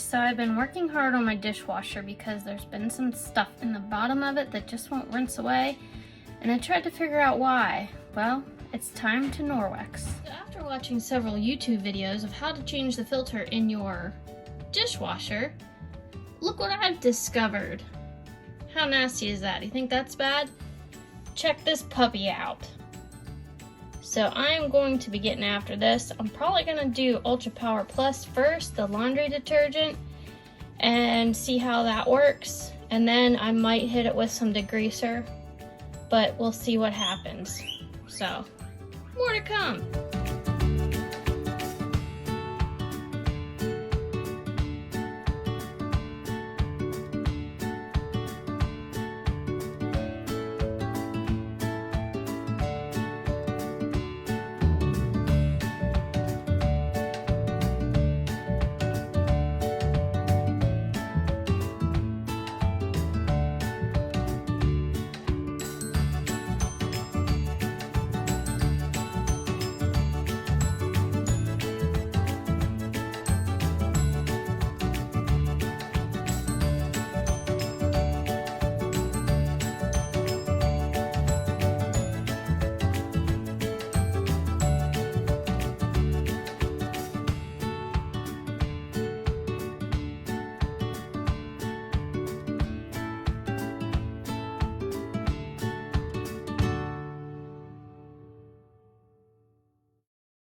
guys, so I've been working hard on my dishwasher because there's been some stuff in the bottom of it that just won't rinse away, and I tried to figure out why. Well, it's time to Norwex. So after watching several YouTube videos of how to change the filter in your dishwasher, look what I've discovered. How nasty is that? You think that's bad? Check this puppy out. So I am going to be getting after this. I'm probably gonna do Ultra Power Plus first, the laundry detergent, and see how that works. And then I might hit it with some degreaser, but we'll see what happens. So, more to come.